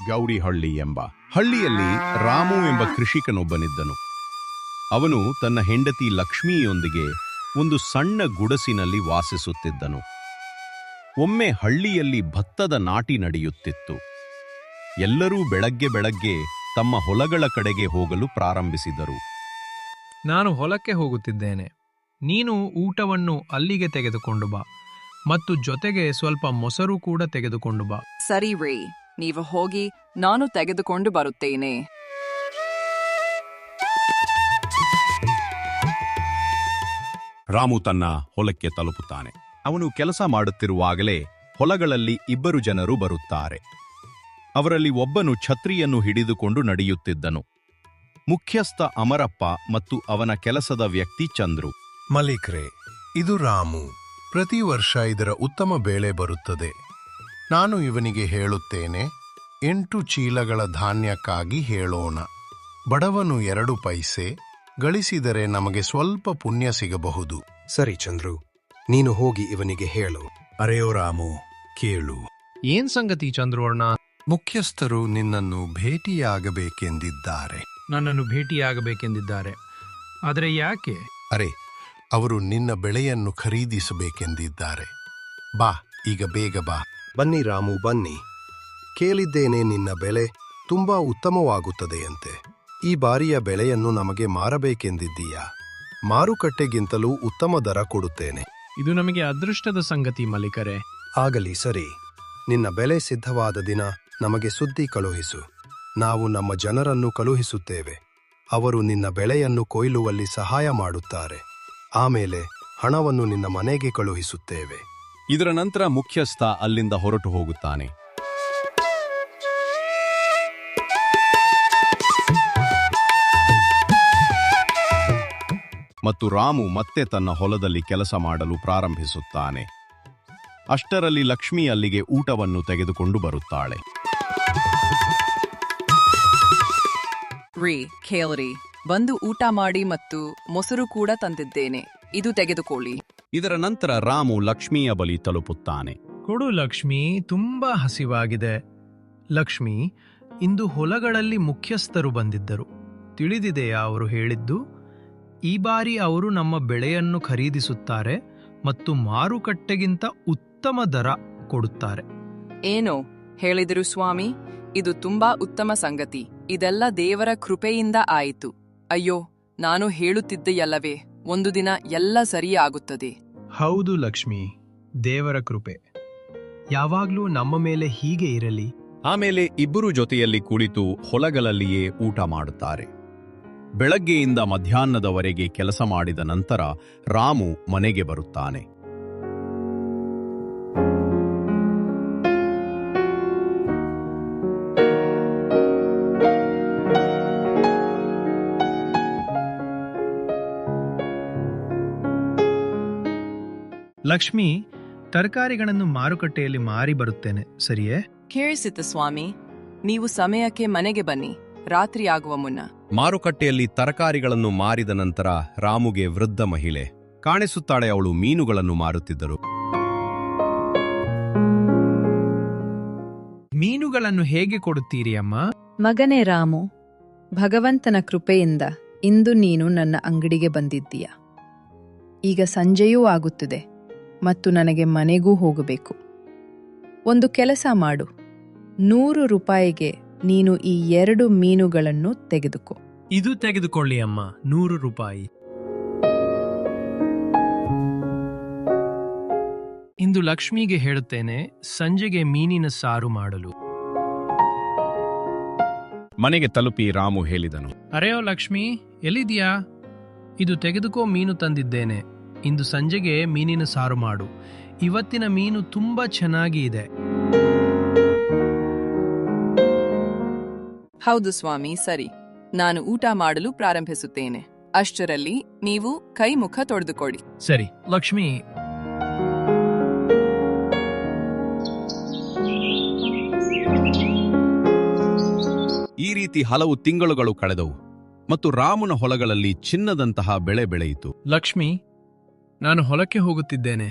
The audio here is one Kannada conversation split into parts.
ಗೌರಿಹಳ್ಳಿ ಎಂಬ ಹಳ್ಳಿಯಲ್ಲಿ ರಾಮು ಎಂಬ ಕೃಷಿಕನೊಬ್ಬನಿದ್ದನು. ಅವನು ತನ್ನ ಹೆಂಡತಿ ಲಕ್ಷ್ಮಿಯೊಂದಿಗೆ ಒಂದು ಸಣ್ಣ ಗುಡಸಿನಲ್ಲಿ ವಾಸಿಸುತ್ತಿದ್ದನು. ಒಮ್ಮೆ ಹಳ್ಳಿಯಲ್ಲಿ ಭತ್ತದ ನಾಟಿ ನಡೆಯುತ್ತಿತ್ತು. ಎಲ್ಲರೂ ಬೆಳಗ್ಗೆ ತಮ್ಮ ಹೊಲಗಳ ಕಡೆಗೆ ಹೋಗಲು ಪ್ರಾರಂಭಿಸಿದರು. ನಾನು ಹೊಲಕ್ಕೆ ಹೋಗುತ್ತಿದ್ದೇನೆ, ನೀನು ಊಟವನ್ನು ಅಲ್ಲಿಗೆ ತೆಗೆದುಕೊಂಡು ಬಾ ಮತ್ತು ಜೊತೆಗೆ ಸ್ವಲ್ಪ ಮೊಸರು ಕೂಡ ತೆಗೆದುಕೊಂಡು ಬಾ. ಸರಿ ರೀ, ನೀವು ಹೋಗಿ, ನಾನು ತೆಗೆದುಕೊಂಡು ಬರುತ್ತೇನೆ. ರಾಮು ತನ್ನ ಹೊಲಕ್ಕೆ ತಲುಪುತ್ತಾನೆ. ಅವನು ಕೆಲಸ ಮಾಡುತ್ತಿರುವಾಗಲೇ ಹೊಲಗಳಲ್ಲಿ ಇಬ್ಬರು ಜನರು ಬರುತ್ತಾರೆ. ಅವರಲ್ಲಿ ಒಬ್ಬನು ಛತ್ರಿಯನ್ನು ಹಿಡಿದುಕೊಂಡು ನಡೆಯುತ್ತಿದ್ದನು. ಮುಖ್ಯಸ್ಥ ಅಮರಪ್ಪ ಮತ್ತು ಅವನ ಕೆಲಸದ ವ್ಯಕ್ತಿ ಚಂದ್ರು. ಮಲಿಕ್ರೆ, ಇದು ರಾಮು. ಪ್ರತಿ ವರ್ಷ ಇದರ ಉತ್ತಮ ಬೆಳೆ ಬರುತ್ತದೆ. ನಾನು ಇವನಿಗೆ ಹೇಳುತ್ತೇನೆ, 8 ಚೀಲಗಳ ಧಾನ್ಯಕ್ಕಾಗಿ ಹೇಳೋಣ. ಬಡವನು 2 ಪೈಸೆ ಗಳಿಸಿದರೆ ನಮಗೆ ಸ್ವಲ್ಪ ಪುಣ್ಯ ಸಿಗಬಹುದು. ಸರಿ ಚಂದ್ರು, ನೀನು ಹೋಗಿ ಇವನಿಗೆ ಹೇಳು. ಅರೆಯೋ ರಾಮು, ಕೇಳು. ಏನ್ ಸಂಗತಿ ಚಂದ್ರೋರ್ಣ? ಮುಖ್ಯಸ್ಥರು ನಿನ್ನನ್ನು ಭೇಟಿಯಾಗಬೇಕೆಂದಿದ್ದಾರೆ. ನನ್ನನ್ನು ಭೇಟಿಯಾಗಬೇಕೆಂದಿದ್ದಾರೆ. ಆದರೆ ಯಾಕೆ? ಅರೆ, ಅವರು ನಿನ್ನ ಬೆಳೆಯನ್ನು ಖರೀದಿಸಬೇಕೆಂದಿದ್ದಾರೆ. ಬಾ, ಈಗ ಬೇಗ ಬಾ. ಬನ್ನಿ ರಾಮು, ಬನ್ನಿ. ಕೇಳಿದ್ದೇನೆ, ನಿನ್ನ ಬೆಳೆ ತುಂಬಾ ಉತ್ತಮವಾಗುತ್ತದೆಯಂತೆ. ಈ ಬಾರಿಯ ಬೆಳೆಯನ್ನು ನಮಗೆ ಮಾರಬೇಕೆಂದಿದ್ದೀಯಾ? ಮಾರುಕಟ್ಟೆಗಿಂತಲೂ ಉತ್ತಮ ದರ ಕೊಡುತ್ತೇನೆ. ಇದು ನಮಗೆ ಅದೃಷ್ಟದ ಸಂಗತಿ ಮಲಿಕರೆ. ಆಗಲಿ, ಸರಿ. ನಿನ್ನ ಬೆಳೆ ಸಿದ್ಧವಾದ ದಿನ ನಮಗೆ ಸುದ್ದಿ ಕಳುಹಿಸು. ನಾವು ನಮ್ಮ ಜನರನ್ನು ಕಳುಹಿಸುತ್ತೇವೆ. ಅವರು ನಿನ್ನ ಬೆಳೆಯನ್ನು ಕೊಯ್ಲುವಲ್ಲಿ ಸಹಾಯ ಮಾಡುತ್ತಾರೆ. ಆಮೇಲೆ ಹಣವನ್ನು ನಿನ್ನ ಮನೆಗೆ ಕಳುಹಿಸುತ್ತೇವೆ. ಇದರ ನಂತರ ಮುಖ್ಯಸ್ಥ ಅಲ್ಲಿಂದ ಹೊರಟು ಹೋಗುತ್ತಾನೆ. ಮತ್ತು ರಾಮು ಮತ್ತೆ ತನ್ನ ಹೊಲದಲ್ಲಿ ಕೆಲಸ ಮಾಡಲು ಪ್ರಾರಂಭಿಸುತ್ತಾನೆ. ಅಷ್ಟರಲ್ಲಿ ಲಕ್ಷ್ಮಿ ಅಲ್ಲಿಗೆ ಊಟವನ್ನು ತೆಗೆದುಕೊಂಡು ಬರುತ್ತಾಳೆ. ರೀ, ಕೇಳ್ರಿ, ಬಂದು ಊಟ ಮಾಡಿ ಮತ್ತು ಮೊಸರು ಕೂಡ ತಂದಿದ್ದೇನೆ, ಇದು ತೆಗೆದುಕೊಳ್ಳಿ. ಇದರ ನಂತರ ರಾಮು ಲಕ್ಷ್ಮಿಯ ಬಳಿ ತಲುಪುತ್ತಾನೆ. ಕೊಡು ಲಕ್ಷ್ಮಿ, ತುಂಬಾ ಹಸಿವಾಗಿದೆ. ಲಕ್ಷ್ಮಿ, ಇಂದು ಹೊಲಗಳಲ್ಲಿ ಮುಖ್ಯಸ್ಥರು ಬಂದಿದ್ದರು. ತಿಳಿದಿದೆಯಾ ಅವರು ಹೇಳಿದ್ದು? ಈ ಬಾರಿ ಅವರು ನಮ್ಮ ಬೆಳೆಯನ್ನು ಖರೀದಿಸುತ್ತಾರೆ ಮತ್ತು ಮಾರುಕಟ್ಟೆಗಿಂತ ಉತ್ತಮ ದರ ಕೊಡುತ್ತಾರೆ. ಏನೋ ಹೇಳಿದರು ಸ್ವಾಮಿ, ಇದು ತುಂಬಾ ಉತ್ತಮ ಸಂಗತಿ. ಇದೆಲ್ಲ ದೇವರ ಕೃಪೆಯಿಂದ ಆಯಿತು. ಅಯ್ಯೋ, ನಾನು ಹೇಳುತ್ತಿದ್ದೆಯಲ್ಲವೇ, ಒಂದು ದಿನ ಎಲ್ಲ ಸರಿಯಾಗುತ್ತದೆ. ಹೌದು ಲಕ್ಷ್ಮಿ, ದೇವರ ಕೃಪೆ ಯಾವಾಗ್ಲೂ ನಮ್ಮ ಮೇಲೆ ಹೀಗೆ ಇರಲಿ. ಆಮೇಲೆ ಇಬ್ಬರು ಜೊತೆಯಲ್ಲಿ ಕುಳಿತು ಹೊಲಗಳಲ್ಲಿಯೇ ಊಟ ಮಾಡುತ್ತಾರೆ. ಬೆಳಗ್ಗೆಯಿಂದ ಮಧ್ಯಾಹ್ನದವರೆಗೆ ಕೆಲಸ ಮಾಡಿದ ನಂತರ ರಾಮು ಮನೆಗೆ ಬರುತ್ತಾನೆ. ಲಕ್ಷ್ಮಿ, ತರಕಾರಿಗಳನ್ನು ಮಾರುಕಟ್ಟೆಯಲ್ಲಿ ಮಾರಿ ಬರುತ್ತೇನೆ, ಸರಿಯೇ? ಕೇಳಿಸಿತು ಸ್ವಾಮಿ, ನೀವು ಸಮಯಕ್ಕೆ ಮನೆಗೆ ಬನ್ನಿ, ರಾತ್ರಿ ಆಗುವ ಮುನ್ನ. ಮಾರುಕಟ್ಟೆಯಲ್ಲಿ ತರಕಾರಿಗಳನ್ನು ಮಾರಿದ ನಂತರ ರಾಮುಗೆ ವೃದ್ಧ ಮಹಿಳೆ ಕಾಣಿಸುತ್ತಾಳೆ. ಅವಳು ಮೀನುಗಳನ್ನು ಮಾರುತ್ತಿದ್ದರು. ಮೀನುಗಳನ್ನು ಹೇಗೆ ಕೊಡುತ್ತೀರಿ ಅಮ್ಮ? ಮಗನೇ ರಾಮು, ಭಗವಂತನ ಕೃಪೆಯಿಂದ ಇಂದು ನೀನು ನನ್ನ ಅಂಗಡಿಗೆ ಬಂದಿದ್ದೀಯ. ಈಗ ಸಂಜೆಯೂ ಆಗುತ್ತಿದೆ ಮತ್ತು ನನಗೆ ಮನೆಗೂ ಹೋಗಬೇಕು. ಒಂದು ಕೆಲಸ ಮಾಡು, 100 ರೂಪಾಯಿಗೆ ನೀನು ಈ 2 ಮೀನುಗಳನ್ನು ತೆಗೆದುಕೋ. ಇದು ತೆಗೆದುಕೊಳ್ಳಿ ಅಮ್ಮ, 100 ರೂಪಾಯಿ. ಇಂದು ಲಕ್ಷ್ಮಿಗೆ ಹೇಳುತ್ತೇನೆ, ಸಂಜೆಗೆ ಮೀನಿನ ಸಾರು ಮಾಡಲು. ಮನೆಗೆ ತಲುಪಿ ರಾಮು ಹೇಳಿದನು, ಅರೆಯೋ ಲಕ್ಷ್ಮಿ, ಎಲ್ಲಿದ್ಯಾ? ಇದು ತೆಗೆದುಕೋ, ಮೀನು ತಂದಿದ್ದೇನೆ. ಇಂದು ಸಂಜೆಗೆ ಮೀನಿನ ಸಾರು ಮಾಡು. ಇವತ್ತಿನ ಮೀನು ತುಂಬಾ ಚೆನ್ನಾಗಿ ಇದೆ. ಹೌದು ಸ್ವಾಮಿ, ಸರಿ. ನಾನು ಊಟ ಮಾಡಲು ಪ್ರಾರಂಭಿಸುತ್ತೇನೆ. ಅಷ್ಟರಲ್ಲಿ ನೀವು ಕೈ ಮುಖ ತೊಳೆದುಕೊಡಿ. ಸರಿ ಲಕ್ಷ್ಮಿ. ಈ ರೀತಿ ಹಲವು ತಿಂಗಳುಗಳು ಕಳೆದವು ಮತ್ತು ರಾಮನ ಹೊಲಗಳಲ್ಲಿ ಚಿನ್ನದಂತಹ ಬೆಳೆ ಬೆಳೆಯಿತು. ಲಕ್ಷ್ಮಿ, ನಾನು ಹೊಲಕ್ಕೆ ಹೋಗುತ್ತಿದ್ದೇನೆ.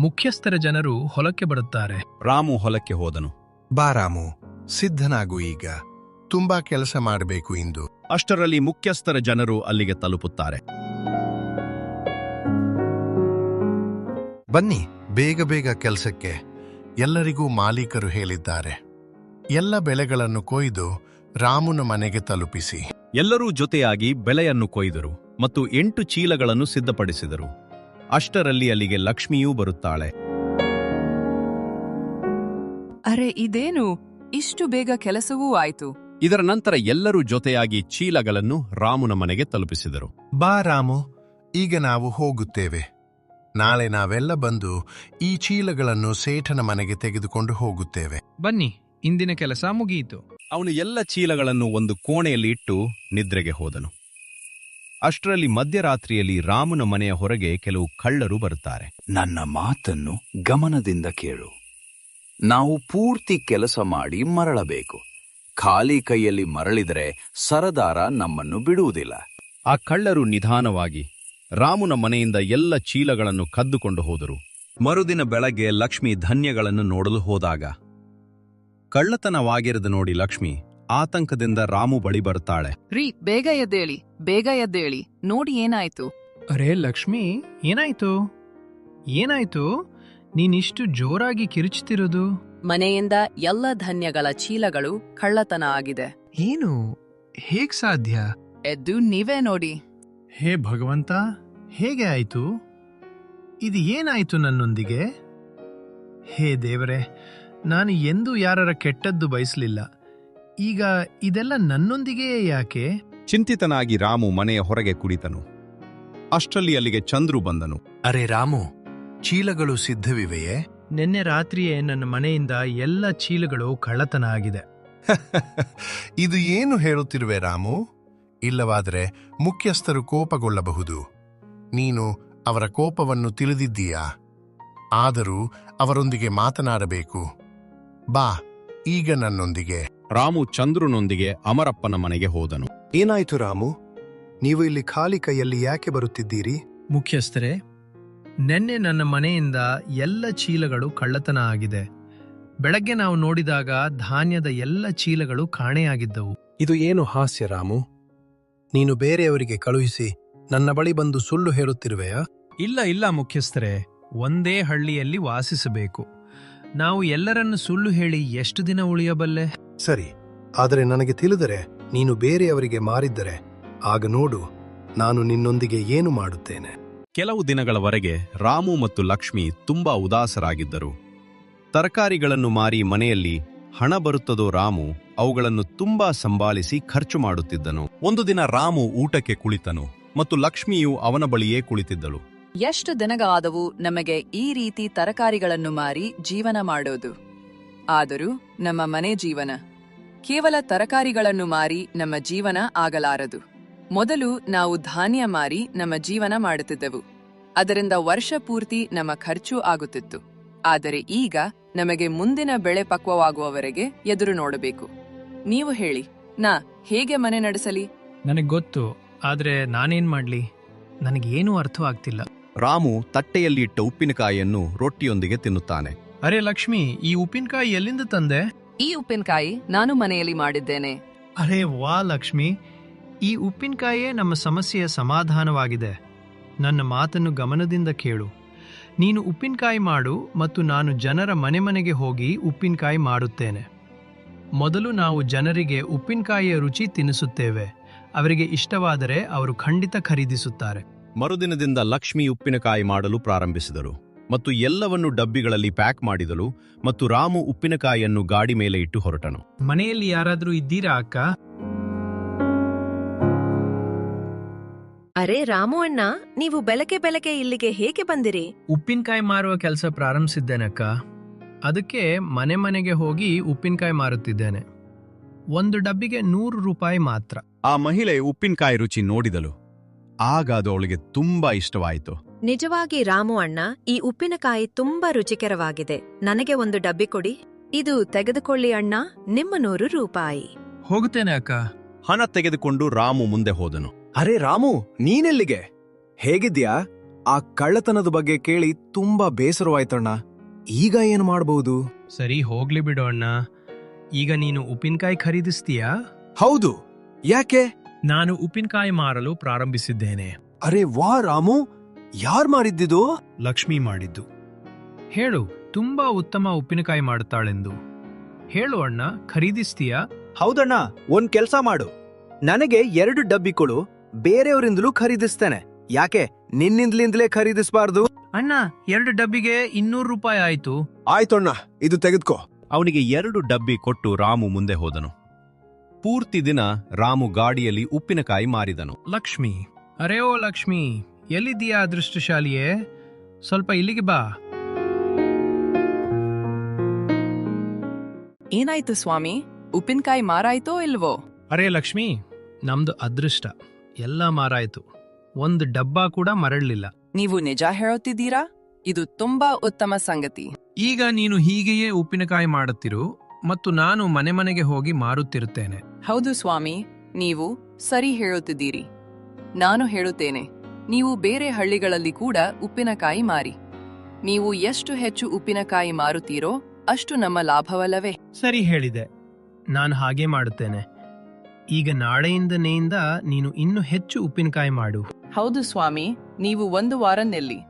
ಮುಖ್ಯಸ್ಥರ ಜನರು ಹೊಲಕ್ಕೆ ಬರುತ್ತಾರೆ. ರಾಮು ಹೊಲಕ್ಕೆ ಹೋದನು. ಬಾ ರಾಮು, ಸಿದ್ಧನಾಗು ಈಗ. ತುಂಬಾ ಕೆಲಸ ಮಾಡಬೇಕು ಇಂದು. ಅಷ್ಟರಲ್ಲಿ ಮುಖ್ಯಸ್ಥರ ಜನರು ಅಲ್ಲಿಗೆ ತಲುಪುತ್ತಾರೆ. ಬನ್ನಿ, ಬೇಗ ಬೇಗ ಕೆಲಸಕ್ಕೆ. ಎಲ್ಲರಿಗೂ ಮಾಲೀಕರು ಹೇಳಿದ್ದಾರೆ. ಎಲ್ಲ ಬೆಳೆಗಳನ್ನು ಕೊಯ್ದು ರಾಮುನ ಮನೆಗೆ ತಲುಪಿಸಿ. ಎಲ್ಲರೂ ಜೊತೆಯಾಗಿ ಬೆಳೆಯನ್ನು ಕೊಯ್ದರು ಮತ್ತು 8 ಚೀಲಗಳನ್ನು ಸಿದ್ಧಪಡಿಸಿದರು. ಅಷ್ಟರಲ್ಲಿ ಅಲ್ಲಿಗೆ ಲಕ್ಷ್ಮಿಯೂ ಬರುತ್ತಾಳೆ. ಅರೆ, ಇದೇನು ಇಷ್ಟು ಬೇಗ ಕೆಲಸವೂ ಆಯ್ತು? ಇದರ ನಂತರ ಎಲ್ಲರೂ ಜೊತೆಯಾಗಿ ಚೀಲಗಳನ್ನು ರಾಮುನ ಮನೆಗೆ ತಲುಪಿಸಿದರು. ಬಾ ರಾಮು, ಈಗ ನಾವು ಹೋಗುತ್ತೇವೆ. ನಾಳೆ ನಾವೆಲ್ಲ ಬಂದು ಈ ಚೀಲಗಳನ್ನು ಸೇಠನ ಮನೆಗೆ ತೆಗೆದುಕೊಂಡು ಹೋಗುತ್ತೇವೆ. ಬನ್ನಿ, ಇಂದಿನ ಕೆಲಸ ಮುಗಿಯಿತು. ಅವನು ಎಲ್ಲ ಚೀಲಗಳನ್ನು ಒಂದು ಕೋಣೆಯಲ್ಲಿ ಇಟ್ಟು ನಿದ್ರೆಗೆ ಹೋದನು. ಅಷ್ಟರಲ್ಲಿ ಮಧ್ಯರಾತ್ರಿಯಲ್ಲಿ ರಾಮನ ಮನೆಯ ಹೊರಗೆ ಕೆಲವು ಕಳ್ಳರು ಬರುತ್ತಾರೆ. ನನ್ನ ಮಾತನ್ನು ಗಮನದಿಂದ ಕೇಳು. ನಾವು ಪೂರ್ತಿ ಕೆಲಸ ಮಾಡಿ ಮರಳಬೇಕು. ಖಾಲಿ ಕೈಯಲ್ಲಿ ಮರಳಿದರೆ ಸರದಾರ ನಮ್ಮನ್ನು ಬಿಡುವುದಿಲ್ಲ. ಆ ಕಳ್ಳರು ನಿಧಾನವಾಗಿ ರಾಮುನ ಮನೆಯಿಂದ ಎಲ್ಲ ಚೀಲಗಳನ್ನು ಕದ್ದುಕೊಂಡು ಹೋದರು. ಮರುದಿನ ಬೆಳಗ್ಗೆ ಲಕ್ಷ್ಮಿ ಧಾನ್ಯಗಳನ್ನು ನೋಡಲು ಹೋದಾಗ ಕಳ್ಳತನವಾಗಿರದ ನೋಡಿ ಲಕ್ಷ್ಮಿ ಆತಂಕದಿಂದ ರಾಮು ಬಳಿ ಬರ್ತಾಳೆ. ರೀ, ಬೇಗ ಎದ್ದೇಳಿ, ಬೇಗ ಎದ್ದೇಳಿ, ನೋಡಿ ಏನಾಯ್ತು. ಅರೆ ಲಕ್ಷ್ಮಿ, ಏನಾಯ್ತು? ಏನಾಯ್ತು? ನೀನಿಷ್ಟು ಜೋರಾಗಿ ಕಿರುಚುತ್ತಿರೋದು? ಮನೆಯಿಂದ ಎಲ್ಲ ಧಾನ್ಯಗಳ ಚೀಲಗಳು ಕಳ್ಳತನ ಆಗಿದೆ. ಏನು? ಹೇಗ್ ಸಾಧ್ಯ? ಎದ್ದು ನೀವೇ ನೋಡಿ. ಹೇ ಭಗವಂತ, ಹೇಗೆ ಆಯ್ತು? ಇದು ಏನಾಯ್ತು ನನ್ನೊಂದಿಗೆ? ಹೇ ದೇವರೇ, ನಾನು ಎಂದೂ ಯಾರರ ಕೆಟ್ಟದ್ದು ಬಯಸಲಿಲ್ಲ. ಈಗ ಇದೆಲ್ಲ ನನ್ನೊಂದಿಗೆಯೇ ಯಾಕೆ? ಚಿಂತಿತನಾಗಿ ರಾಮು ಮನೆಯ ಹೊರಗೆ ಕುಳಿತನು. ಅಷ್ಟರಲ್ಲಿ ಅಲ್ಲಿಗೆ ಚಂದ್ರು ಬಂದನು. ಅರೆ ರಾಮು, ಚೀಲಗಳು ಸಿದ್ಧವಿವೆಯೇ? ನಿನ್ನೆ ರಾತ್ರಿಯೇ ನನ್ನ ಮನೆಯಿಂದ ಎಲ್ಲ ಚೀಲಗಳು ಕಳ್ಳತನ ಆಗಿದೆ. ಇದು ಏನು ಹೇಳುತ್ತಿರುವೆ ರಾಮು? ಇಲ್ಲವಾದರೆ ಮುಖ್ಯಸ್ಥರು ಕೋಪಗೊಳ್ಳಬಹುದು. ನೀನು ಅವರ ಕೋಪವನ್ನು ತಿಳಿದಿದ್ದೀಯಾ? ಆದರೂ ಅವರೊಂದಿಗೆ ಮಾತನಾಡಬೇಕು. ಬಾ, ಈಗ ನನ್ನೊಂದಿಗೆ. ರಾಮು ಚಂದ್ರುನೊಂದಿಗೆ ಅಮರಪ್ಪನ ಮನೆಗೆ ಹೋದನು. ಏನಾಯ್ತು ರಾಮು? ನೀವು ಇಲ್ಲಿ ಖಾಲಿ ಕೈಯಲ್ಲಿ ಯಾಕೆ ಬರುತ್ತಿದ್ದೀರಿ? ಮುಖ್ಯಸ್ಥರೇ, ನಿನ್ನೆ ನನ್ನ ಮನೆಯಿಂದ ಎಲ್ಲ ಚೀಲಗಳು ಕಳ್ಳತನ ಆಗಿದೆ. ಬೆಳಗ್ಗೆ ನಾವು ನೋಡಿದಾಗ ಧಾನ್ಯದ ಎಲ್ಲ ಚೀಲಗಳು ಕಾಣೆಯಾಗಿದ್ದವು. ಇದು ಏನು ಹಾಸ್ಯ ರಾಮು? ನೀನು ಬೇರೆಯವರಿಗೆ ಕಳುಹಿಸಿ ನನ್ನ ಬಳಿ ಬಂದು ಸುಳ್ಳು ಹೇಳುತ್ತಿರುವೆಯಾ? ಇಲ್ಲ ಇಲ್ಲ ಮುಖ್ಯಸ್ಥರೇ, ಒಂದೇ ಹಳ್ಳಿಯಲ್ಲಿ ವಾಸಿಸಬೇಕು. ನಾವು ಎಲ್ಲರನ್ನು ಸುಳ್ಳು ಹೇಳಿ ಎಷ್ಟು ದಿನ ಉಳಿಯಬಲ್ಲೆ? ಸರಿ, ಆದರೆ ನನಗೆ ತಿಳಿದರೆ ನೀನು ಬೇರೆಯವರಿಗೆ ಮಾರಿದ್ದರೆ ಆಗ ನೋಡು ನಾನು ನಿನ್ನೊಂದಿಗೆ ಏನು ಮಾಡುತ್ತೇನೆ. ಕೆಲವು ದಿನಗಳವರೆಗೆ ರಾಮು ಮತ್ತು ಲಕ್ಷ್ಮಿ ತುಂಬಾ ಉದಾಸರಾಗಿದ್ದರು. ತರಕಾರಿಗಳನ್ನು ಮಾರಿ ಮನೆಯಲ್ಲಿ ಹಣ ಬರುತ್ತದೋ ರಾಮು ಅವುಗಳನ್ನು ತುಂಬಾ ಸಂಭಾಳಿಸಿ ಖರ್ಚು ಮಾಡುತ್ತಿದ್ದನು. ಒಂದು ದಿನ ರಾಮು ಊಟಕ್ಕೆ ಕುಳಿತನು ಮತ್ತು ಲಕ್ಷ್ಮಿಯು ಅವನ ಬಳಿಯೇ ಕುಳಿತಿದ್ದಳು. ಎಷ್ಟು ದಿನಗಳಾದವು ನಮಗೆ ಈ ರೀತಿ ತರಕಾರಿಗಳನ್ನು ಮಾರಿ ಜೀವನ ಮಾಡೋದು. ಆದರೂ ನಮ್ಮ ಮನೆ ಜೀವನ ಕೇವಲ ತರಕಾರಿಗಳನ್ನು ಮಾರಿ ನಮ್ಮ ಜೀವನ ಆಗಲಾರದು. ಮೊದಲು ನಾವು ಧಾನ್ಯ ಮಾರಿ ನಮ್ಮ ಜೀವನ ಮಾಡುತ್ತಿದ್ದೆವು. ಅದರಿಂದ ವರ್ಷ ಪೂರ್ತಿ ನಮ್ಮ ಖರ್ಚು ಆಗುತ್ತಿತ್ತು. ಆದರೆ ಈಗ ನಮಗೆ ಮುಂದಿನ ಬೆಳೆ ಪಕ್ವವಾಗುವವರೆಗೆ ಎದುರು ನೋಡಬೇಕು. ನೀವು ಹೇಳಿ, ನಾ ಹೇಗೆ ಮನೆ ನಡೆಸಲಿ? ನನಗೆ ಗೊತ್ತು, ಆದ್ರೆ ನಾನೇನ್ ಮಾಡ್ಲಿ? ನನಗೇನೂ ಅರ್ಥವಾಗ್ತಿಲ್ಲ. ರಾಮು ತಟ್ಟೆಯಲ್ಲಿ ಇಟ್ಟ ಉಪ್ಪಿನಕಾಯಿಯನ್ನು ರೊಟ್ಟಿಯೊಂದಿಗೆ ತಿನ್ನುತ್ತಾನೆ. ಅರೆ ಲಕ್ಷ್ಮಿ, ಈ ಉಪ್ಪಿನಕಾಯಿ ಎಲ್ಲಿಂದ ತಂದೆ? ಈ ಉಪ್ಪಿನಕಾಯಿ ನಾನು ಮನೆಯಲ್ಲಿ ಮಾಡಿದ್ದೇನೆ. ಅರೆ ವಾ ಲಕ್ಷ್ಮಿ, ಈ ಉಪ್ಪಿನಕಾಯಿಯೇ ನಮ್ಮ ಸಮಸ್ಯೆಯ ಸಮಾಧಾನವಾಗಿದೆ. ನನ್ನ ಮಾತನ್ನು ಗಮನದಿಂದ ಕೇಳು. ನೀನು ಉಪ್ಪಿನಕಾಯಿ ಮಾಡು ಮತ್ತು ನಾನು ಜನರ ಮನೆ ಮನೆಗೆ ಹೋಗಿ ಉಪ್ಪಿನಕಾಯಿ ಮಾಡುತ್ತೇನೆ. ಮೊದಲು ನಾವು ಜನರಿಗೆ ಉಪ್ಪಿನಕಾಯಿಯ ರುಚಿ ತಿನ್ನಿಸುತ್ತೇವೆ. ಅವರಿಗೆ ಇಷ್ಟವಾದರೆ ಅವರು ಖಂಡಿತ ಖರೀದಿಸುತ್ತಾರೆ. ಮರುದಿನದಿಂದ ಲಕ್ಷ್ಮಿ ಉಪ್ಪಿನಕಾಯಿ ಮಾಡಲು ಪ್ರಾರಂಭಿಸಿದರು ಮತ್ತು ಎಲ್ಲವನ್ನು ಡಬ್ಬಿಗಳಲ್ಲಿ ಪ್ಯಾಕ್ ಮಾಡಿದಳು ಮತ್ತು ರಾಮು ಉಪ್ಪಿನಕಾಯಿಯನ್ನು ಗಾಡಿ ಮೇಲೆ ಇಟ್ಟು ಹೊರಟನು. ಮನೆಯಲ್ಲಿ ಯಾರಾದರೂ ಇದ್ದೀರಾ ಅಕ್ಕ? ಅರೆ ರಾಮು ಅಣ್ಣ, ನೀವು ಬೆಳಗ್ಗೆ ಇಲ್ಲಿಗೆ ಹೇಗೆ ಬಂದಿರಿ? ಉಪ್ಪಿನಕಾಯಿ ಮಾರುವ ಕೆಲಸ ಪ್ರಾರಂಭಿಸಿದ್ದೇನಕ್ಕ. ಅದಕ್ಕೆ ಮನೆ ಮನೆಗೆ ಹೋಗಿ ಉಪ್ಪಿನಕಾಯಿ ಮಾರುತ್ತಿದ್ದೇನೆ. ಒಂದು ಡಬ್ಬಿಗೆ 100 ರೂಪಾಯಿ ಮಾತ್ರ. ಆ ಮಹಿಳೆ ಉಪ್ಪಿನಕಾಯಿ ರುಚಿ ನೋಡಿದಳು. ಆಗ ಅದು ಅವಳಿಗೆ ತುಂಬಾ ಇಷ್ಟವಾಯಿತು. ನಿಜವಾಗಿ ರಾಮು ಅಣ್ಣ, ಈ ಉಪ್ಪಿನಕಾಯಿ ತುಂಬಾ ರುಚಿಕರವಾಗಿದೆ. ನನಗೆ ಒಂದು ಡಬ್ಬಿ ಕೊಡಿ. ಇದು ತೆಗೆದುಕೊಳ್ಳಿ ಅಣ್ಣ, ನಿಮ್ಮ 100 ರೂಪಾಯಿ. ಹೋಗುತ್ತೇನೆ ಅಕ್ಕ. ಹಣ ತೆಗೆದುಕೊಂಡು ರಾಮು ಮುಂದೆ ಹೋದನು. ಅರೆ ರಾಮು, ನೀನೆಲ್ಲಿಗೆ? ಹೇಗಿದ್ಯಾ? ಆ ಕಳ್ಳತನದ ಬಗ್ಗೆ ಕೇಳಿ ತುಂಬಾ ಬೇಸರವಾಯ್ತಣ್ಣ. ಈಗ ಏನು ಮಾಡಬಹುದು? ಸರಿ, ಹೋಗ್ಲಿ ಬಿಡು ಅಣ್ಣ. ಈಗ ನೀನು ಉಪ್ಪಿನಕಾಯಿ ಖರೀದಿಸ್ತೀಯಾ? ಹೌದು, ಯಾಕೆ? ನಾನು ಉಪ್ಪಿನಕಾಯಿ ಮಾರಲು ಪ್ರಾರಂಭಿಸಿದ್ದೇನೆ. ಅರೆ ವಾ ರಾಮು, ಯಾರ್ ಮಾರಿದ್ದಿದು? ಲಕ್ಷ್ಮಿ ಮಾಡಿದ್ದು. ಹೇಳು, ತುಂಬಾ ಉತ್ತಮ ಉಪ್ಪಿನಕಾಯಿ ಮಾಡುತ್ತಾಳೆಂದು. ಹೇಳು ಅಣ್ಣ, ಖರೀದಿಸ್ತೀಯಾ? ಹೌದಣ್ಣ, ಒಂದ್ ಕೆಲ್ಸ ಮಾಡು, ನನಗೆ 2 ಡಬ್ಬಿ ಕೊಡು, ಬೇರೆಯವರಿಂದಲೂ ಖರೀದಿಸ್ತೇನೆ. ಯಾಕೆ ನಿನ್ನಿಂದಲಿಂದಲೇ ಖರೀದಿಸಬಾರ್ದು? ಅಣ್ಣ, 2 ಡಬ್ಬಿಗೆ 200 ರೂಪಾಯಿ ಆಯ್ತು. ಆಯ್ತಣ್ಣ, ಇದು ತೆಗೆದುಕೋ. ಅವನಿಗೆ 2 ಡಬ್ಬಿ ಕೊಟ್ಟು ರಾಮು ಮುಂದೆ ಹೋದನು. ಪೂರ್ತಿ ದಿನ ರಾಮು ಗಾಡಿಯಲ್ಲಿ ಉಪ್ಪಿನಕಾಯಿ ಮಾರಿದನು. ಲಕ್ಷ್ಮಿ, ಅರೆ ಓ ಲಕ್ಷ್ಮಿ, ಎಲ್ಲಿದ್ದೀಯಾ ಅದೃಷ್ಟಶಾಲಿಯೇ? ಸ್ವಲ್ಪ ಇಲ್ಲಿಗೆ ಬಾ. ಏನಾಯ್ತು ಸ್ವಾಮಿ? ಉಪ್ಪಿನಕಾಯಿ ಮಾರಾಯ್ತೋ ಇಲ್ವೋ? ಅರೆ ಲಕ್ಷ್ಮಿ, ನಮ್ದು ಅದೃಷ್ಟ, ಎಲ್ಲ ಮಾರಾಯ್ತು. 1 ಡಬ್ಬ ಕೂಡ ಮರಳಲಿಲ್ಲ. ನೀವು ನಿಜ ಹೇಳುತ್ತಿದ್ದೀರಾ? ಇದು ತುಂಬಾ ಉತ್ತಮ ಸಂಗತಿ. ಈಗ ನೀನು ಹೀಗೆಯೇ ಉಪ್ಪಿನಕಾಯಿ ಮಾಡುತ್ತಿರು ಮತ್ತು ನಾನು ಮನೆ ಮನೆಗೆ ಹೋಗಿ ಮಾರುತ್ತಿರುತ್ತೇನೆ. ಹೌದು ಸ್ವಾಮಿ, ನೀವು ಸರಿ ಹೇಳುತ್ತಿದ್ದೀರಿ. ನಾನು ಹೇಳುತ್ತೇನೆ, ನೀವು ಬೇರೆ ಹಳ್ಳಿಗಳಲ್ಲಿ ಕೂಡ ಉಪ್ಪಿನಕಾಯಿ ಮಾರಿ. ನೀವು ಎಷ್ಟು ಹೆಚ್ಚು ಉಪ್ಪಿನಕಾಯಿ ಮಾರುತ್ತೀರೋ ಅಷ್ಟು ನಮ್ಮ ಲಾಭವಲ್ಲವೇ? ಸರಿ ಹೇಳಿದೆ, ನಾನು ಹಾಗೆ ಮಾಡುತ್ತೇನೆ. ಈಗ ನಾಳೆಯಿಂದನೆಯಿಂದ ನೀನು ಇನ್ನೂ ಹೆಚ್ಚು ಉಪ್ಪಿನಕಾಯಿ ಮಾಡು. ಹೌದು ಸ್ವಾಮಿ, ನೀವು 1 ವಾರ ನಿಲ್ಲಿ.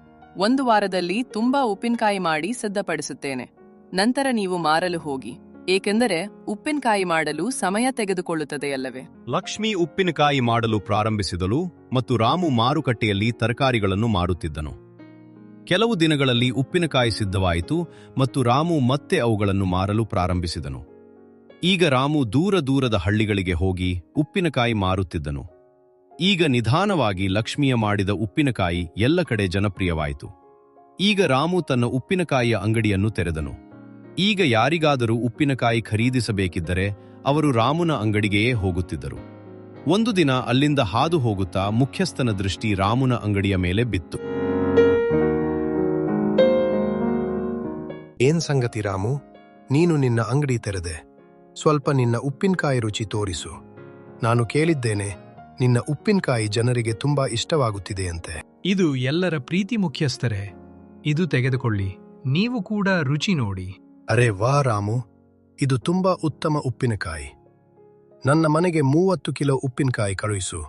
1 ವಾರದಲ್ಲಿ ತುಂಬಾ ಉಪ್ಪಿನಕಾಯಿ ಮಾಡಿ ಸಿದ್ಧಪಡಿಸುತ್ತೇನೆ. ನಂತರ ನೀವು ಮಾರಲು ಹೋಗಿ, ಏಕೆಂದರೆ ಉಪ್ಪಿನಕಾಯಿ ಮಾಡಲು ಸಮಯ ತೆಗೆದುಕೊಳ್ಳುತ್ತದೆಯಲ್ಲವೇ? ಲಕ್ಷ್ಮಿ ಉಪ್ಪಿನಕಾಯಿ ಮಾಡಲು ಪ್ರಾರಂಭಿಸಿದಳು ಮತ್ತು ರಾಮು ಮಾರುಕಟ್ಟೆಯಲ್ಲಿ ತರಕಾರಿಗಳನ್ನು ಮಾರುತ್ತಿದ್ದನು. ಕೆಲವು ದಿನಗಳಲ್ಲಿ ಉಪ್ಪಿನಕಾಯಿ ಸಿದ್ಧವಾಯಿತು ಮತ್ತು ರಾಮು ಮತ್ತೆ ಅವುಗಳನ್ನು ಮಾರಲು ಪ್ರಾರಂಭಿಸಿದನು. ಈಗ ರಾಮು ದೂರ ದೂರದ ಹಳ್ಳಿಗಳಿಗೆ ಹೋಗಿ ಉಪ್ಪಿನಕಾಯಿ ಮಾರುತ್ತಿದ್ದನು. ಈಗ ನಿಧಾನವಾಗಿ ಲಕ್ಷ್ಮಿಯ ಮಾಡಿದ ಉಪ್ಪಿನಕಾಯಿ ಎಲ್ಲ ಕಡೆ ಜನಪ್ರಿಯವಾಯಿತು. ಈಗ ರಾಮು ತನ್ನ ಉಪ್ಪಿನಕಾಯಿಯ ಅಂಗಡಿಯನ್ನು ತೆರೆದನು. ಈಗ ಯಾರಿಗಾದರೂ ಉಪ್ಪಿನಕಾಯಿ ಖರೀದಿಸಬೇಕಿದ್ದರೆ ಅವರು ರಾಮುನ ಅಂಗಡಿಗೆಯೇ ಹೋಗುತ್ತಿದ್ದರು. ಒಂದು ದಿನ ಅಲ್ಲಿಂದ ಹಾದು ಹೋಗುತ್ತಾ ಮುಖ್ಯಸ್ಥನ ದೃಷ್ಟಿ ರಾಮುನ ಅಂಗಡಿಯ ಮೇಲೆ ಬಿತ್ತು. ಏನ್ ಸಂಗತಿ ರಾಮು, ನೀನು ನಿನ್ನ ಅಂಗಡಿ ತೆರೆದೆ. ಸ್ವಲ್ಪ ನಿನ್ನ ಉಪ್ಪಿನಕಾಯಿ ರುಚಿ ತೋರಿಸು. ನಾನು ಕೇಳಿದ್ದೇನೆ, ನಿನ್ನ ಉಪ್ಪಿನಕಾಯಿ ಜನರಿಗೆ ತುಂಬಾ ಇಷ್ಟವಾಗುತ್ತಿದೆಯಂತೆ. ಇದು ಎಲ್ಲರ ಪ್ರೀತಿ ಮುಖ್ಯಸ್ಥರೇ. ಇದು ತೆಗೆದುಕೊಳ್ಳಿ, ನೀವು ಕೂಡ ರುಚಿ ನೋಡಿ. ಅರೆ ವಾ ರಾಮು, ಇದು ತುಂಬಾ ಉತ್ತಮ ಉಪ್ಪಿನಕಾಯಿ. ನನ್ನ ಮನೆಗೆ 30 ಕಿಲೋ ಉಪ್ಪಿನಕಾಯಿ ಕಳುಹಿಸು.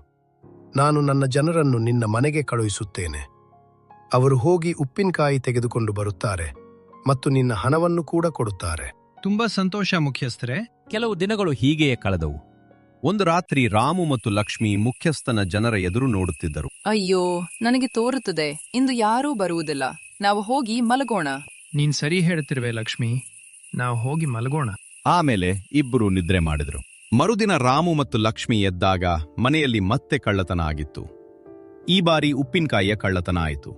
ನಾನು ನನ್ನ ಜನರನ್ನು ನಿನ್ನ ಮನೆಗೆ ಕಳುಹಿಸುತ್ತೇನೆ. ಅವರು ಹೋಗಿ ಉಪ್ಪಿನಕಾಯಿ ತೆಗೆದುಕೊಂಡು ಬರುತ್ತಾರೆ ಮತ್ತು ನಿನ್ನ ಹಣವನ್ನು ಕೂಡ ಕೊಡುತ್ತಾರೆ. ತುಂಬಾ ಸಂತೋಷ ಮುಖ್ಯಸ್ಥರೇ. ಕೆಲವು ದಿನಗಳು ಹೀಗೆಯೇ ಕಳೆದವು. ಒಂದು ರಾತ್ರಿ ರಾಮು ಮತ್ತು ಲಕ್ಷ್ಮಿ ಮುಖ್ಯಸ್ಥನ ಜನರ ಎದುರು ನೋಡುತ್ತಿದ್ದರು. ಅಯ್ಯೋ, ನನಗೆ ತೋರುತ್ತದೆ ಇಂದು ಯಾರೂ ಬರುವುದಿಲ್ಲ. ನಾವು ಹೋಗಿ ಮಲಗೋಣ. ನೀನ್ ಸರಿ ಹೇಳ್ತಿರುವೆ ಲಕ್ಷ್ಮಿ, ನಾವು ಹೋಗಿ ಮಲಗೋಣ. ಆಮೇಲೆ ಇಬ್ಬರು ನಿದ್ರೆ ಮಾಡಿದರು. ಮರುದಿನ ರಾಮು ಮತ್ತು ಲಕ್ಷ್ಮಿ ಎದ್ದಾಗ ಮನೆಯಲ್ಲಿ ಮತ್ತೆ ಕಳ್ಳತನ ಆಗಿತ್ತು. ಈ ಬಾರಿ ಉಪ್ಪಿನಕಾಯಿಯ ಕಳ್ಳತನ ಆಯಿತು.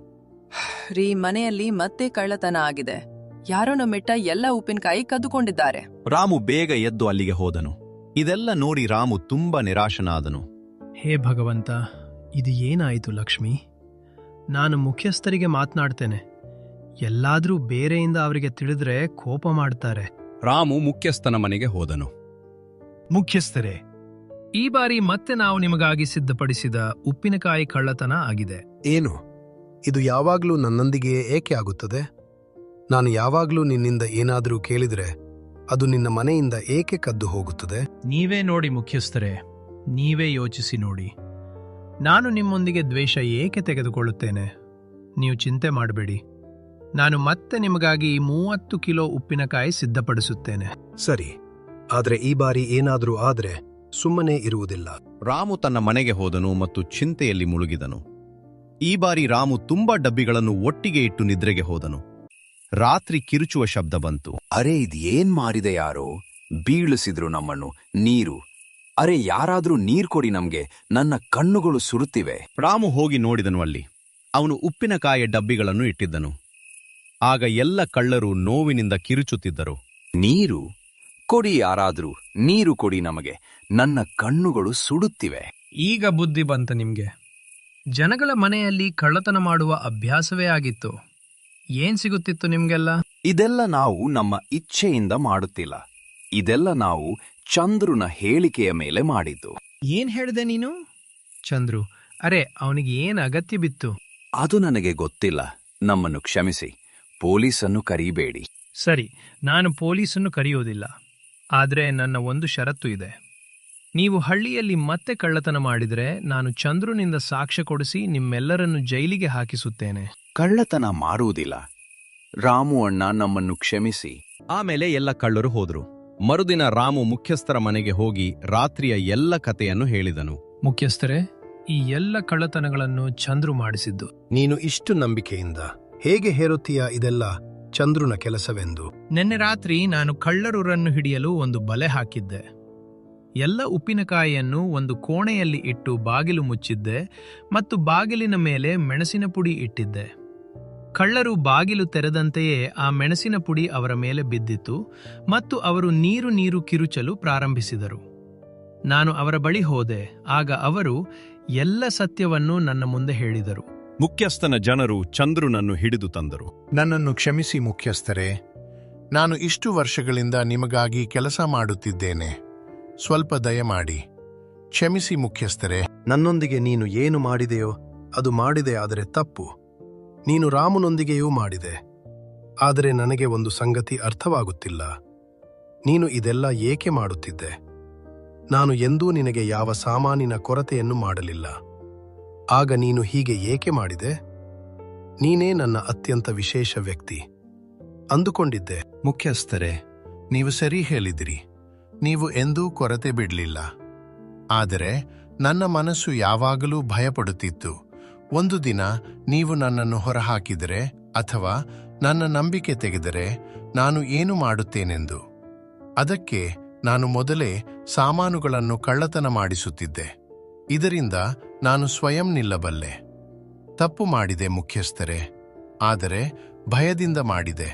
ರೀ, ಮನೆಯಲ್ಲಿ ಮತ್ತೆ ಕಳ್ಳತನ ಆಗಿದೆ. ಯಾರೋ ನಮ್ಮಿಟ್ಟ ಎಲ್ಲ ಉಪ್ಪಿನಕಾಯಿ ಕದ್ದುಕೊಂಡಿದ್ದಾರೆ. ರಾಮು ಬೇಗ ಎದ್ದು ಅಲ್ಲಿಗೆ ಹೋದನು. ಇದೆಲ್ಲ ನೋಡಿ ರಾಮು ತುಂಬಾ ನಿರಾಶನಾದನು. ಹೇ ಭಗವಂತ, ಇದು ಏನಾಯಿತು ಲಕ್ಷ್ಮಿ? ನಾನು ಮುಖ್ಯಸ್ಥರಿಗೆ ಮಾತನಾಡ್ತೇನೆ. ಎಲ್ಲಾದ್ರೂ ಬೇರೆಯಿಂದ ಅವರಿಗೆ ತಿಳಿದ್ರೆ ಕೋಪ ಮಾಡ್ತಾರೆ. ರಾಮು ಮುಖ್ಯಸ್ಥನ ಮನೆಗೆ ಹೋದನು. ಮುಖ್ಯಸ್ಥರೇ, ಈ ಬಾರಿ ಮತ್ತೆ ನಾವು ನಿಮಗಾಗಿ ಸಿದ್ಧಪಡಿಸಿದ ಉಪ್ಪಿನಕಾಯಿ ಕಳ್ಳತನ ಆಗಿದೆ. ಏನು? ಇದು ಯಾವಾಗ್ಲೂ ನನ್ನೊಂದಿಗೆ ಏಕೆ ಆಗುತ್ತದೆ? ನಾನು ಯಾವಾಗ್ಲೂ ನಿನ್ನಿಂದ ಏನಾದರೂ ಕೇಳಿದ್ರೆ ಅದು ನಿನ್ನ ಮನೆಯಿಂದ ಏಕೆ ಕದ್ದು ಹೋಗುತ್ತದೆ? ನೀವೇ ನೋಡಿ ಮುಖ್ಯಸ್ಥರೇ, ನೀವೇ ಯೋಚಿಸಿ ನೋಡಿ. ನಾನು ನಿಮ್ಮೊಂದಿಗೆ ದ್ವೇಷ ಏಕೆ ತೆಗೆದುಕೊಳ್ಳುತ್ತೇನೆ? ನೀವು ಚಿಂತೆ ಮಾಡಬೇಡಿ, ನಾನು ಮತ್ತೆ ನಿಮಗಾಗಿ 30 ಕಿಲೋ ಉಪ್ಪಿನಕಾಯಿ ಸಿದ್ಧಪಡಿಸುತ್ತೇನೆ. ಸರಿ, ಆದ್ರೆ ಈ ಬಾರಿ ಏನಾದರೂ ಆದ್ರೆ ಸುಮ್ಮನೆ ಇರುವುದಿಲ್ಲ. ರಾಮು ತನ್ನ ಮನೆಗೆ ಹೋದನು ಮತ್ತು ಚಿಂತೆಯಲ್ಲಿ ಮುಳುಗಿದನು. ಈ ಬಾರಿ ರಾಮು ತುಂಬಾ ಡಬ್ಬಿಗಳನ್ನು ಒಟ್ಟಿಗೆ ಇಟ್ಟು ನಿದ್ರೆಗೆ ಹೋದನು. ರಾತ್ರಿ ಕಿರುಚುವ ಶಬ್ದ ಬಂತು. ಅರೆ ಇದೇನ್ ಮಾರಿದೆ ಯಾರೋ? ಬೀಳಿಸಿದ್ರು ನಮ್ಮನ್ನು. ನೀರು, ಅರೆ ಯಾರಾದ್ರೂ ನೀರ್ ಕೊಡಿ ನಮ್ಗೆ, ನನ್ನ ಕಣ್ಣುಗಳು ಸುರುತ್ತಿವೆ. ರಾಮು ಹೋಗಿ ನೋಡಿದನು. ಅಲ್ಲಿ ಅವನು ಉಪ್ಪಿನಕಾಯಿಯ ಡಬ್ಬಿಗಳನ್ನು ಇಟ್ಟಿದ್ದನು. ಆಗ ಎಲ್ಲ ಕಳ್ಳರು ನೋವಿನಿಂದ ಕಿರುಚುತ್ತಿದ್ದರು. ನೀರು ಕೊಡಿ, ಯಾರಾದ್ರೂ ನೀರು ಕೊಡಿ ನಮಗೆ, ನನ್ನ ಕಣ್ಣುಗಳು ಸುಡುತ್ತಿವೆ. ಈಗ ಬುದ್ಧಿ ಬಂತ ನಿಮ್ಗೆ. ಜನಗಳ ಮನೆಯಲ್ಲಿ ಕಳ್ಳತನ ಮಾಡುವ ಅಭ್ಯಾಸವೇ ಆಗಿತ್ತು. ಏನ್ ಸಿಗುತ್ತಿತ್ತು ನಿಮ್ಗೆಲ್ಲ? ಇದೆಲ್ಲ ನಾವು ನಮ್ಮ ಇಚ್ಛೆಯಿಂದ ಮಾಡುತ್ತಿಲ್ಲ. ಇದೆಲ್ಲ ನಾವು ಚಂದ್ರುನ ಹೇಳಿಕೆಯ ಮೇಲೆ ಮಾಡಿದ್ದು. ಏನ್ ಹೇಳಿದೆ ನೀನು? ಚಂದ್ರು, ಅರೆ ಅವನಿಗೆ ಏನ್ ಅಗತ್ಯ ಬಿತ್ತು? ಅದು ನನಗೆ ಗೊತ್ತಿಲ್ಲ. ನಮ್ಮನ್ನು ಕ್ಷಮಿಸಿ. ಪೊಲೀಸನ್ನು ಕರೀಬೇಡಿ. ಸರಿ, ನಾನು ಪೊಲೀಸನ್ನು ಕರೆಯೋದಿಲ್ಲ. ಆದರೆ ನನ್ನ ಒಂದು ಷರತ್ತು ಇದೆ. ನೀವು ಹಳ್ಳಿಯಲ್ಲಿ ಮತ್ತೆ ಕಳ್ಳತನ ಮಾಡಿದರೆ ನಾನು ಚಂದ್ರುನಿಂದ ಸಾಕ್ಷ್ಯ ಕೊಡಿಸಿ ನಿಮ್ಮೆಲ್ಲರನ್ನು ಜೈಲಿಗೆ ಹಾಕಿಸುತ್ತೇನೆ. ಕಳ್ಳತನ ಮಾಡುವುದಿಲ್ಲ. ರಾಮು ಅಣ್ಣ, ನಮ್ಮನ್ನು ಕ್ಷಮಿಸಿ. ಆಮೇಲೆ ಎಲ್ಲ ಕಳ್ಳರು ಹೋದ್ರು. ಮರುದಿನ ರಾಮು ಮುಖ್ಯಸ್ಥರ ಮನೆಗೆ ಹೋಗಿ ರಾತ್ರಿಯ ಎಲ್ಲ ಕಥೆಯನ್ನು ಹೇಳಿದನು. ಮುಖ್ಯಸ್ಥರೇ, ಈ ಎಲ್ಲ ಕಳ್ಳತನಗಳನ್ನು ಚಂದ್ರು ಮಾಡಿಸಿದ್ದು. ನೀನು ಇಷ್ಟು ನಂಬಿಕೆಯಿಂದ ಹೇಗೆ ಹೇರುತ್ತೀಯ ಇದೆಲ್ಲ ಚಂದ್ರುನ ಕೆಲಸವೆಂದು? ನಿನ್ನೆ ರಾತ್ರಿ ನಾನು ಕಳ್ಳರನ್ನು ಹಿಡಿಯಲು ಒಂದು ಬಲೆ ಹಾಕಿದ್ದೆ. ಎಲ್ಲ ಉಪ್ಪಿನಕಾಯಿಯನ್ನು ಒಂದು ಕೋಣೆಯಲ್ಲಿ ಇಟ್ಟು ಬಾಗಿಲು ಮುಚ್ಚಿದ್ದೆ ಮತ್ತು ಬಾಗಿಲಿನ ಮೇಲೆ ಮೆಣಸಿನ ಪುಡಿ ಇಟ್ಟಿದ್ದೆ. ಕಳ್ಳರು ಬಾಗಿಲು ತೆರೆದಂತೆಯೇ ಆ ಮೆಣಸಿನ ಪುಡಿ ಅವರ ಮೇಲೆ ಬಿದ್ದಿತು ಮತ್ತು ಅವರು ನೀರು ಕಿರುಚಲು ಪ್ರಾರಂಭಿಸಿದರು. ನಾನು ಅವರ ಬಳಿ ಹೋದೆ. ಆಗ ಅವರು ಎಲ್ಲ ಸತ್ಯವನ್ನು ನನ್ನ ಮುಂದೆ ಹೇಳಿದರು. ಮುಖ್ಯಸ್ಥನ ಜನರು ಚಂದ್ರುನನ್ನು ಹಿಡಿದು ತಂದರು. ನನ್ನನ್ನು ಕ್ಷಮಿಸಿ ಮುಖ್ಯಸ್ಥರೇ. ನಾನು ಇಷ್ಟು ವರ್ಷಗಳಿಂದ ನಿಮಗಾಗಿ ಕೆಲಸ ಮಾಡುತ್ತಿದ್ದೇನೆ. ಸ್ವಲ್ಪ ದಯಮಾಡಿ ಕ್ಷಮಿಸಿ ಮುಖ್ಯಸ್ಥರೇ. ನನ್ನೊಂದಿಗೆ ನೀನು ಏನು ಮಾಡಿದೆಯೋ ಅದು ಮಾಡಿದೆ, ಆದರೆ ತಪ್ಪು. ನೀನು ರಾಮನೊಂದಿಗೆಯೂ ಮಾಡಿದೆ. ಆದರೆ ನನಗೆ ಒಂದು ಸಂಗತಿ ಅರ್ಥವಾಗುತ್ತಿಲ್ಲ. ನೀನು ಇದೆಲ್ಲ ಏಕೆ ಮಾಡುತ್ತಿದ್ದೆ? ನಾನು ಎಂದೂ ನಿನಗೆ ಯಾವ ಸಾಮಾನಿನ ಕೊರತೆಯನ್ನು ಮಾಡಲಿಲ್ಲ. ಆಗ ನೀನು ಹೀಗೆ ಏಕೆ ಮಾಡಿದೆ? ನೀನೇ ನನ್ನ ಅತ್ಯಂತ ವಿಶೇಷ ವ್ಯಕ್ತಿ ಅಂದುಕೊಂಡಿದ್ದೆ. ಮುಖ್ಯಸ್ಥರೇ, ನೀವು ಸರಿ ಹೇಳಿದಿರಿ. ನೀವು ಎಂದೂ ಕೊರತೆ ಬಿಡಲಿಲ್ಲ. ಆದರೆ ನನ್ನ ಮನಸ್ಸು ಯಾವಾಗಲೂ ಭಯಪಡುತ್ತಿತ್ತು. ಒಂದು ದಿನ ನೀವು ನನ್ನನ್ನು ಹೊರಹಾಕಿದರೆ ಅಥವಾ ನನ್ನ ನಂಬಿಕೆ ತೆಗೆದರೆ ನಾನು ಏನು ಮಾಡುತ್ತೇನೆಂದು. ಅದಕ್ಕೆ ನಾನು ಮೊದಲೇ ಸಾಮಾನುಗಳನ್ನು ಕಳ್ಳತನ ಮಾಡಿಸುತ್ತಿದ್ದೆ. ಇದರಿಂದ ನಾನು ಸ್ವಯಂ ನಿಲ್ಲಬಲ್ಲೆ. ತಪ್ಪು ಮಾಡಿದೆ ಮುಖ್ಯಸ್ಥರೇ, ಆದರೆ ಭಯದಿಂದ ಮಾಡಿದೆ.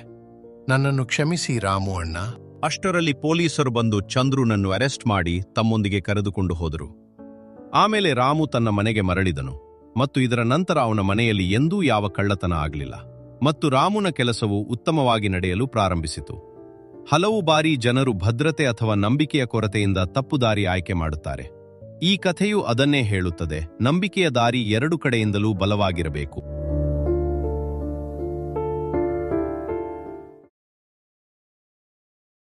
ನನ್ನನ್ನು ಕ್ಷಮಿಸಿ ರಾಮು ಅಣ್ಣ. ಅಷ್ಟರಲ್ಲಿ ಪೊಲೀಸರು ಬಂದು ಚಂದ್ರುನನ್ನು ಅರೆಸ್ಟ್ ಮಾಡಿ ತಮ್ಮೊಂದಿಗೆ ಕರೆದುಕೊಂಡು ಹೋದರು. ಆಮೇಲೆ ರಾಮು ತನ್ನ ಮನೆಗೆ ಮರಳಿದನು ಮತ್ತು ಇದರ ನಂತರ ಅವನ ಮನೆಯಲ್ಲಿ ಎಂದೂ ಯಾವ ಕಳ್ಳತನ ಆಗಲಿಲ್ಲ ಮತ್ತು ರಾಮುನ ಕೆಲಸವು ಉತ್ತಮವಾಗಿ ನಡೆಯಲು ಪ್ರಾರಂಭಿಸಿತು. ಹಲವು ಬಾರಿ ಜನರು ಭದ್ರತೆ ಅಥವಾ ನಂಬಿಕೆಯ ಕೊರತೆಯಿಂದ ತಪ್ಪು ದಾರಿ ಆಯ್ಕೆ ಮಾಡುತ್ತಾರೆ. ಈ ಕಥೆಯು ಅದನ್ನೇ ಹೇಳುತ್ತದೆ. ನಂಬಿಕೆಯ ದಾರಿ ಎರಡು ಕಡೆಯಿಂದಲೂ ಬಲವಾಗಿರಬೇಕು.